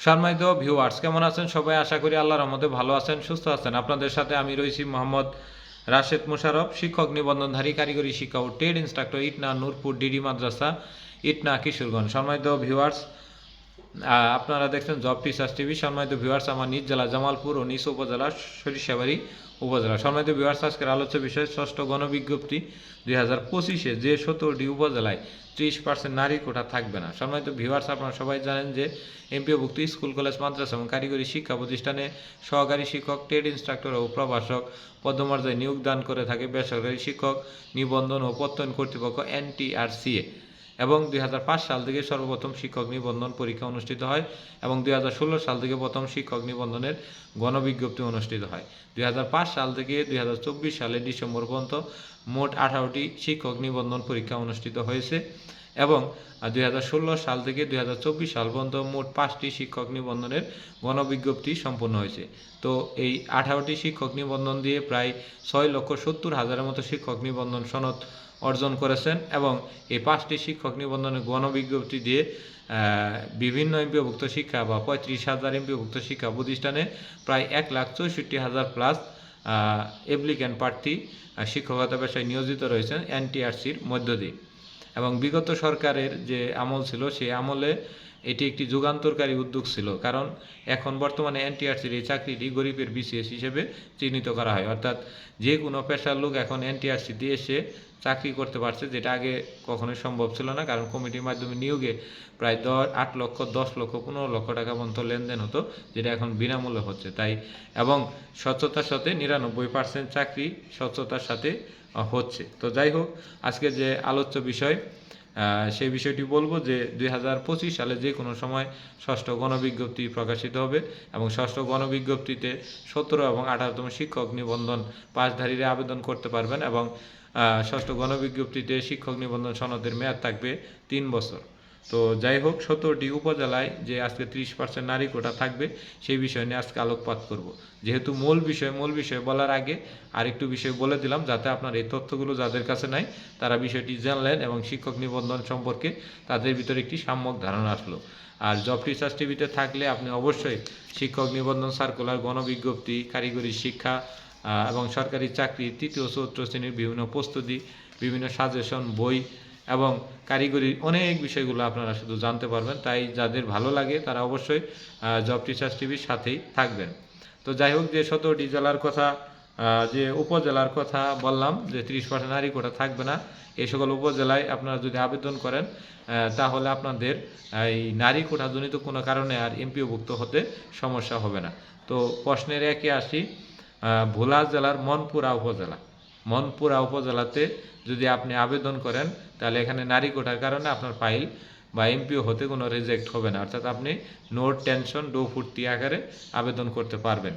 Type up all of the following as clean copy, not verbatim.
সম্মানিত ভিউয়ার্স, কেমন আছেন সবাই? আশা করি আল্লাহর রহমতে ভালো আছেন, সুস্থ আছেন। আপনাদের সাথে আমি রয়েছি মোহাম্মদ রাশেদ মোশাররফ, শিক্ষক নিবন্ধনধারী কারিগরি শিক্ষা ও trade instructor, Itna Nurpur DD মাদ্রাসা, ইটনা কিশোরগঞ্জ। সম্মানিত ভিউয়ার্স, আপনারা দেখছেন জব টিচার্স টিভি। সম্মানিত ভিউয়ার্স, আমার নিজ জেলা জামালপুর ও নিজ উপজেলা সরিষাবাড়ি উপজেলা। সম্মানিত ভিউয়ার্স, আজকের আলোচ্য বিষয় ষষ্ঠ গণবিজ্ঞপ্তি 2025-এ যে 17টি উপজেলায় 30% নারী কোটা থাকবে না। সম্মানিত ভিউয়ার্স, আপনারা সবাই জানেন যে এমপিওভুক্ত স্কুল, কলেজ, মাদ্রাসা এবং কারিগরি শিক্ষা প্রতিষ্ঠানে সহকারী শিক্ষক, ট্রেড ইনস্ট্রাক্টর ও প্রভাষক পদমর্যাদায় নিয়োগ দান করে থাকে বেসরকারি শিক্ষক নিবন্ধন ও প্রত্যয়ন কর্তৃপক্ষ NTRCA। এবং 2005 সাল থেকে সর্বপ্রথম শিক্ষক নিবন্ধন পরীক্ষা অনুষ্ঠিত হয় এবং 2016 সাল থেকে প্রথম শিক্ষক নিবন্ধনের গণবিজ্ঞপ্তি অনুষ্ঠিত হয়। 2005 সাল থেকে 2024 সালের ডিসেম্বর পর্যন্ত মোট 18টি শিক্ষক নিবন্ধন পরীক্ষা অনুষ্ঠিত হয়েছে এবং 2016 সাল থেকে 2024 সাল পর্যন্ত মোট 5টি শিক্ষক নিবন্ধনের গণবিজ্ঞপ্তি সম্পন্ন হয়েছে। তো এই 18টি শিক্ষক নিবন্ধন দিয়ে প্রায় 6,70,000-এর মতো শিক্ষক নিবন্ধন সনদ অর্জন করেছেন এবং এই 5টি শিক্ষক নিবন্ধনের গণবিজ্ঞপ্তি দিয়ে বিভিন্ন এমপিওভুক্ত শিক্ষা বা 35,000 এমপিওভুক্ত শিক্ষা প্রতিষ্ঠানে প্রায় 1,64,000 প্লাস অ্যাপ্লিক্যান্ট প্রার্থী শিক্ষকতা পেশায় নিয়োজিত রয়েছেন NTRC'র মধ্য দিয়ে। এবং বিগত সরকারের যে আমল ছিল সেই আমলে এটি একটি যুগান্তরকারী উদ্যোগ ছিল, কারণ এখন বর্তমানে NTRC'র এই চাকরিটি গরিবের BCS হিসেবে চিহ্নিত করা হয়, অর্থাৎ যে কোনো পেশার লোক এখন NTRC দিয়ে এসে চাকরি করতে পারছে, যেটা আগে কখনোই সম্ভব ছিল না, কারণ কমিটির মাধ্যমে নিয়োগে প্রায় 8 লক্ষ, 10 লক্ষ, 15 লক্ষ টাকা পর্যন্ত লেনদেন হতো, যেটা এখন বিনামূল্যে হচ্ছে। তাই এবং স্বচ্ছতার সাথে 99% চাকরি স্বচ্ছতার সাথে হচ্ছে। তো যাই হোক, আজকে যে আলোচ্য বিষয় সেই বিষয়টি বলবো যে 2025 সালে যে কোনো সময় ষষ্ঠ গণবিজ্ঞপ্তি প্রকাশিত হবে এবং ষষ্ঠ গণবিজ্ঞপ্তিতে 17 এবং 18তম শিক্ষক নিবন্ধন পাশধারীরা আবেদন করতে পারবেন এবং ষষ্ঠ গণবিজ্ঞপ্তিতে শিক্ষক নিবন্ধন সনদের মেয়াদ থাকবে 3 বছর। তো যাই হোক, 17টি উপজেলায় যে আজকে 30% নারী কোটা থাকবে সেই বিষয় নিয়ে আজকে আলোকপাত করব। যেহেতু মূল বিষয় বলার আগে আরেকটু বিষয় বলে দিলাম, যাতে আপনার এই তথ্যগুলো যাদের কাছে নাই তারা বিষয়টি জানলেন এবং শিক্ষক নিবন্ধন সম্পর্কে তাদের ভিতরে একটি সম্যক ধারণা আসলো। আর জব টিচার্স টিভিতে থাকলে আপনি অবশ্যই শিক্ষক নিবন্ধন সার্কুলার, গণবিজ্ঞপ্তি, কারিগরি শিক্ষা এবং সরকারি চাকরি, তৃতীয় ও চতুর্থ শ্রেণীর বিভিন্ন প্রস্তুতি, বিভিন্ন সাজেশন, বই এবং কারিগরি অনেক বিষয়গুলো আপনারা শুধু জানতে পারবেন। তাই যাদের ভালো লাগে তারা অবশ্যই জব টিচার্স টিভির সাথেই থাকবেন। তো যাই হোক, যে 17টি জেলার কথা, যে উপজেলার কথা বললাম যে 30% নারী কোটা থাকবে না, এই সকল উপজেলায় আপনারা যদি আবেদন করেন তাহলে আপনাদের এই নারী কোটাজনিত কোনো কারণে আর এমপিওভুক্ত হতে সমস্যা হবে না। তো প্রশ্নের একে আসি, ভোলা জেলার মনপুরা উপজেলাতে যদি আপনি আবেদন করেন তাহলে এখানে নারী কোটার কারণে আপনার ফাইল বা এমপিও হতে কোনো রিজেক্ট হবে না, অর্থাৎ আপনি নো টেনশন ডো ফুর্তি আকারে আবেদন করতে পারবেন।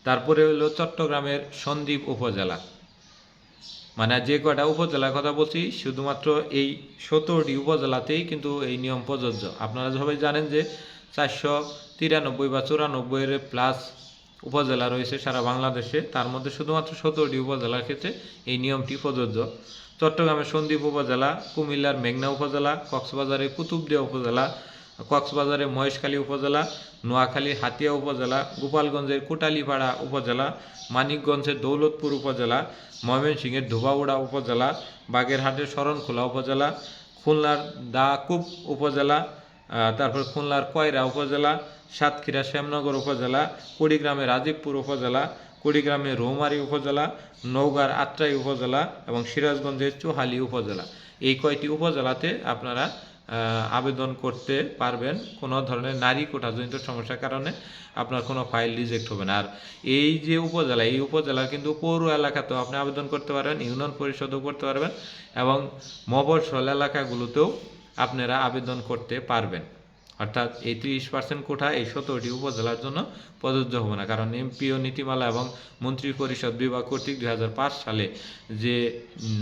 তারপরে হলো চট্টগ্রামের সন্দ্বীপ উপজেলা, মানে যে কয়টা উপজেলার কথা বলছি শুধুমাত্র এই 17টি উপজেলাতেই কিন্তু এই নিয়ম প্রযোজ্য। আপনারা সবাই জানেন যে 493 বা 94 প্লাস উপজেলা রয়েছে সারা বাংলাদেশে, তার মধ্যে শুধুমাত্র 17টি উপজেলার ক্ষেত্রে এই নিয়মটি প্রযোজ্য। চট্টগ্রামের সন্দ্বীপ উপজেলা, কুমিল্লার মেঘনা উপজেলা, কক্সবাজারের কুতুবদিয়া উপজেলা, কক্সবাজারের মহেশখালী উপজেলা, নোয়াখালীর হাতিয়া উপজেলা, গোপালগঞ্জের কোটালীপাড়া উপজেলা, মানিকগঞ্জের দৌলতপুর উপজেলা, ময়মনসিংহের ধোবাউড়া উপজেলা, বাগেরহাটের শরণখোলা উপজেলা, খুলনার দাকুব উপজেলা, তারপর খুলনার কয়রা উপজেলা, সাতক্ষীরা শ্যামনগর উপজেলা, কুড়িগ্রামের রাজীবপুর উপজেলা, কুড়িগ্রামের রৌমারী উপজেলা, নওগাঁর আত্রাই উপজেলা এবং সিরাজগঞ্জের চোহালী উপজেলা। এই কয়টি উপজেলাতে আপনারা আবেদন করতে পারবেন। কোনো ধরনের নারী কোটাজনিত সমস্যার কারণে আপনার কোনো ফাইল রিজেক্ট হবে না। আর এই যে উপজেলা, এই উপজেলার কিন্তু পৌর এলাকাতেও আপনি আবেদন করতে পারবেন, ইউনিয়ন পরিষদও করতে পারবেন এবং মফস্বল এলাকাগুলোতেও আপনারা আবেদন করতে পারবেন। অর্থাৎ এই 30% কোটা এই 17টি উপজেলার জন্য প্রযোজ্য হবে না, কারণ এমপিও নীতিমালা এবং মন্ত্রী পরিষদ বিভাগ কর্তৃক 2005 সালে যে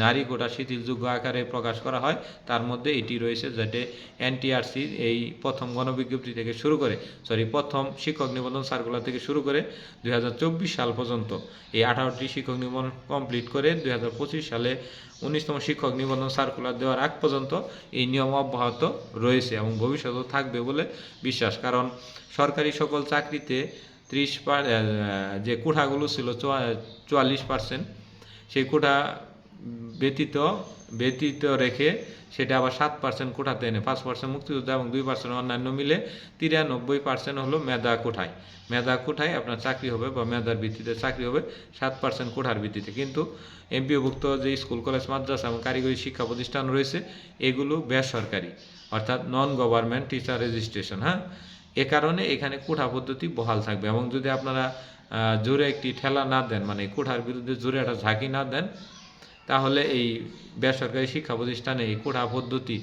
নারী কোটা শিথিলযোগ্য আকারে প্রকাশ করা হয় তার মধ্যে এটি রয়েছে, যেটি NTRC এই প্রথম গণবিজ্ঞপ্তি থেকে শুরু করে প্রথম শিক্ষক নিবন্ধন সার্কুলার থেকে শুরু করে 2024 সাল পর্যন্ত এই 18টি শিক্ষক নিবন্ধন কমপ্লিট করে 2025 সালে 19তম শিক্ষক নিবন্ধন সার্কুলার দেওয়ার আগ পর্যন্ত এই নিয়ম অব্যাহত রয়েছে এবং ভবিষ্যতেও থাকবে বলে বিশ্বাস। কারণ সরকারি সকল চাকরিতে যে কোঠাগুলো ছিল 44%, সেই কোঠা ব্যতীত রেখে সেটা আবার 7% কোঠাতে এনে 5% মুক্তিযোদ্ধা এবং 2% অন্যান্য মিলে 93% হলো মেধা কোঠায় আপনার চাকরি হবে বা মেধার ভিত্তিতে চাকরি হবে 7% কোঠার ভিত্তিতে। কিন্তু এমপিওভুক্ত যে স্কুল কলেজ মাদ্রাসা এবং কারিগরি শিক্ষা প্রতিষ্ঠান রয়েছে এগুলো বেসরকারি, অর্থাৎ নন গভর্নমেন্ট টিচার রেজিস্ট্রেশন। হ্যাঁ, এ কারণে এখানে কোঠা পদ্ধতি বহাল থাকবে এবং যদি আপনারা জোরে একটি ঠেলা না দেন, মানে কোঠার বিরুদ্ধে জোরে একটা ঝাঁকি না দেন, তাহলে এই বেসরকারি শিক্ষা প্রতিষ্ঠানে এই কোঠা পদ্ধতি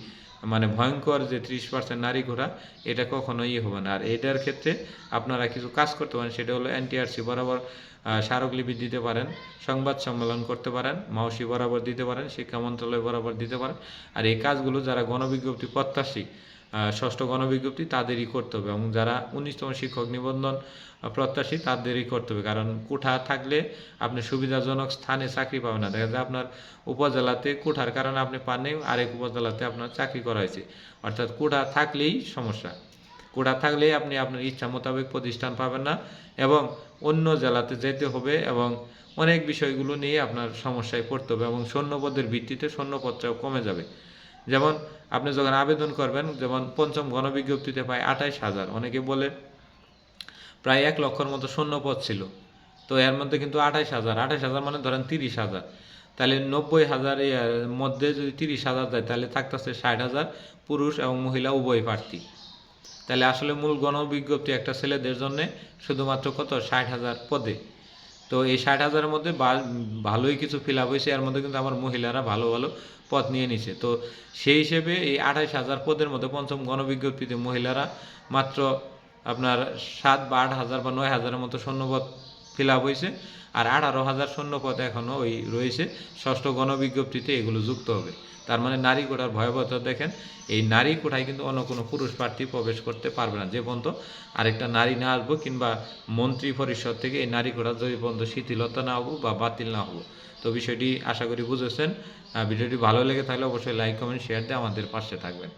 মানে ভয়ঙ্কর যে 30% নারী কোঠা, এটা কখনোই হবে না। আর এটার ক্ষেত্রে আপনারা কিছু কাজ করতে পারেন, সেটা হলো NTRC বরাবর স্মারকলিপি দিতে পারেন, সংবাদ সম্মেলন করতে পারেন, মাউসি বরাবর দিতে পারেন, শিক্ষা মন্ত্রণালয় বরাবর দিতে পারেন। আর এই কাজগুলো যারা গণবিজ্ঞপ্তি প্রত্যাশী, ষষ্ঠ গণবিজ্ঞপ্তি তাদেরই করতে হবে এবং যারা 19তম শিক্ষক নিবন্ধন প্রত্যাশী তাদেরই করতে হবে। কারণ কোঠা থাকলে আপনি সুবিধাজনক স্থানে চাকরি পাবেন না। দেখা যায় আপনার উপজেলাতে কোঠার কারণে আপনি পাননি, আরেক উপজেলাতে আপনার চাকরি করা হয়েছে, অর্থাৎ কোঠা থাকলেই সমস্যা। কোঠা থাকলেই আপনি আপনার ইচ্ছা মোতাবেক প্রতিষ্ঠান পাবেন না এবং অন্য জেলাতে যেতে হবে এবং অনেক বিষয়গুলো নিয়ে আপনার সমস্যায় পড়তে হবে এবং শূন্যপদের ভিত্তিতে শূন্যপদটাও কমে যাবে। যেমন আপনি যখন আবেদন করবেন, যেমন পঞ্চম গণবিজ্ঞপ্তিতে পায় 28,000, অনেকে বলে প্রায় 1 লক্ষর মতো শূন্যপদ ছিল, তো এর মধ্যে কিন্তু 28,000 মানে ধরেন 30,000, তাহলে 90,000 এর মধ্যে যদি 30,000 যায় তাহলে থাকতেছে 60,000 পুরুষ এবং মহিলা উভয় প্রার্থী। তাহলে আসলে মূল গণবিজ্ঞপ্তি একটা ছেলেদের জন্য শুধুমাত্র কত 60,000 পদে। তো এই 60,000-এর মধ্যে ভালোই কিছু ফিল আপ হয়েছে, এর মধ্যে কিন্তু আমার মহিলারা ভালো ভালো পদ নিয়ে নিছে। তো সেই হিসেবে এই 28,000 পদের মধ্যে পঞ্চম গণবিজ্ঞপ্তিতে মহিলারা মাত্র আপনার 7 বা 8,000 বা 9,000-এর মতো শূন্যপদ ফিল আপ হয়েছে, আর 18,000 শূন্যপদ এখনও ওই রয়েছে। ষষ্ঠ গণবিজ্ঞপ্তিতে এগুলো যুক্ত হবে। তার মানে নারী কোটার ভয়াবহতা দেখেন, এই নারী কোটায় কিন্তু অন্য কোনো পুরুষ প্রার্থী প্রবেশ করতে পারবে না যে পর্যন্ত আরেকটা নারী না আসবো, কিংবা মন্ত্রী পরিষদ থেকে এই নারী কোটা যে পর্যন্ত শিথিলতা না হবো বা বাতিল না হবো। তো বিষয়টি আশা করি বুঝেছেন। ভিডিওটি ভালো লেগে থাকলে অবশ্যই লাইক, কমেন্ট, শেয়ার দিয়ে আমাদের পাশে থাকবেন।